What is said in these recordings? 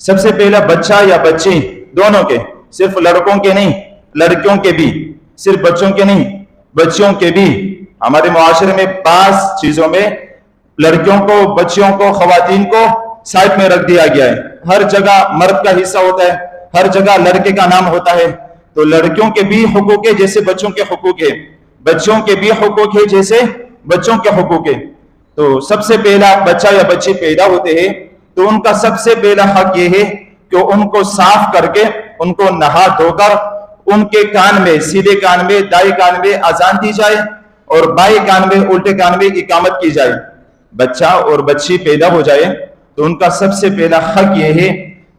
سب سے پہلا بچہ یا بچی دونوں کے، صرف لڑکوں کے نہیں، لڑکیوں کے بھی، صرف بچوں کے نہیں، بچیوں کے بھی. ہمارے معاشرے میں بعض چیزوں میں لڑکیوں کو، بچیوں کو، خواتین کو سائڈ میں رکھ دیا گیا ہے. ہر جگہ مرد کا حصہ ہوتا ہے، ہر جگہ لڑکے کا نام ہوتا ہے. تو لڑکیوں کے بھی حقوق ہے جیسے بچوں کے حقوق ہے، بچوں کے بھی حقوق ہے جیسے بچوں کے حقوق ہے. تو سب سے پہلا بچہ یا بچی پیدا ہوتے ہیں تو ان کا سب سے پہلا حق یہ ہے کہ ان کو صاف کر کے، ان کو نہا دھو کر، ان کے کان میں، سیدھے کان میں، دائیں کان میں اذان دی جائے اور بائیں کان میں، الٹے کان میں اقامت کی جائے. بچہ اور بچی پیدا ہو جائے تو ان کا سب سے پہلا حق یہ ہے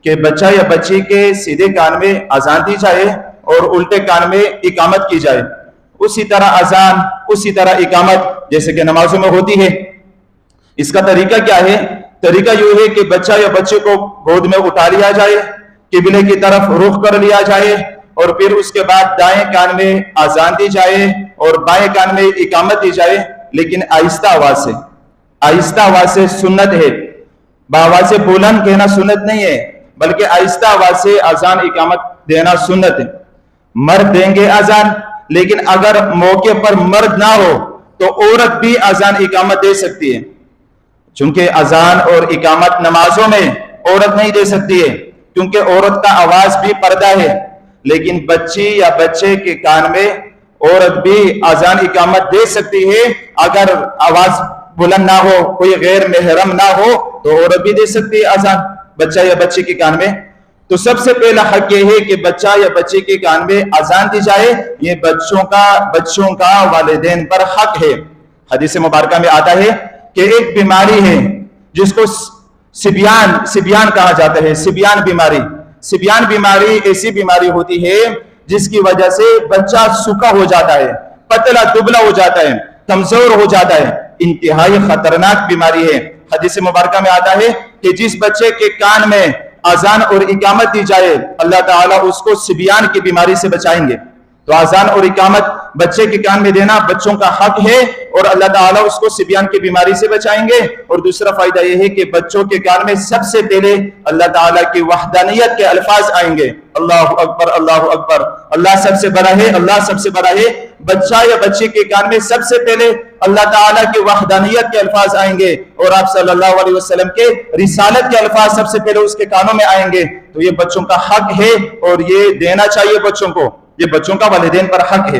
کہ بچہ یا بچی کے سیدھے کان میں اذان دی جائے اور الٹے کان میں اقامت کی جائے. اسی طرح اذان، اسی طرح اقامت جیسے کہ نمازوں میں ہوتی ہے. اس کا طریقہ کیا ہے؟ طریقہ یہ ہے کہ بچہ یا بچے کو گود میں اٹھا لیا جائے، قبلے کی طرف رخ کر لیا جائے اور پھر اس کے بعد دائیں کان میں اذان دی جائے اور بائیں کان میں اقامت دی جائے، لیکن آہستہ آواز سے. آہستہ آواز سے سنت ہے، بآواز بلند کہنا سنت نہیں ہے، بلکہ آہستہ آواز سے اذان اقامت دینا سنت ہے. مرد دیں گے اذان، لیکن اگر موقع پر مرد نہ ہو تو عورت بھی اذان اقامت دے سکتی ہے. چونکہ اذان اور اقامت نمازوں میں عورت نہیں دے سکتی ہے کیونکہ عورت کا آواز بھی پردہ ہے، لیکن بچی یا بچے کے کان میں عورت بھی اذان اقامت دے سکتی ہے. اگر آواز بلند نہ ہو، کوئی غیر محرم نہ ہو تو عورت بھی دے سکتی ہے اذان بچہ یا بچے کے کان میں. تو سب سے پہلا حق یہ ہے کہ بچہ یا بچے کے کان میں اذان دی جائے. یہ بچوں کا والدین پر حق ہے. حدیث مبارکہ میں آتا ہے کہ ایک بیماری ہے جس کو سبیان کہا جاتا ہے. سبیان بیماری ایسی بیماری ہوتی ہے جس کی وجہ سے بچہ سوکھا ہو جاتا ہے، پتلا دبلا ہو جاتا ہے، کمزور ہو جاتا ہے. انتہائی خطرناک بیماری ہے. حدیث مبارکہ میں آتا ہے کہ جس بچے کے کان میں اذان اور اقامت دی جائے اللہ تعالیٰ اس کو سبیان کی بیماری سے بچائیں گے. تو اذان اور اقامت بچے کے کان میں دینا بچوں کا حق ہے اور اللہ تعالیٰ اس کو سبیان کی بیماری سے بچائیں گے. اور دوسرا فائدہ یہ ہے کہ بچوں کے کان میں سب سے پہلے اللہ تعالیٰ کی وحدانیت کے الفاظ آئیں گے. اللہ اکبر، اللہ اکبر، اللہ سب سے بڑا ہے، اللہ سب سے بڑا ہے. بچہ یا بچی کے کان میں سب سے پہلے اللہ تعالیٰ کی وحدانیت کے الفاظ آئیں گے اور آپ صلی اللہ علیہ وسلم کے رسالت کے الفاظ سب سے پہلے اس کے کانوں میں آئیں گے. تو یہ بچوں کا حق ہے اور یہ دینا چاہیے بچوں کو، یہ بچوں کا والدین پر حق ہے.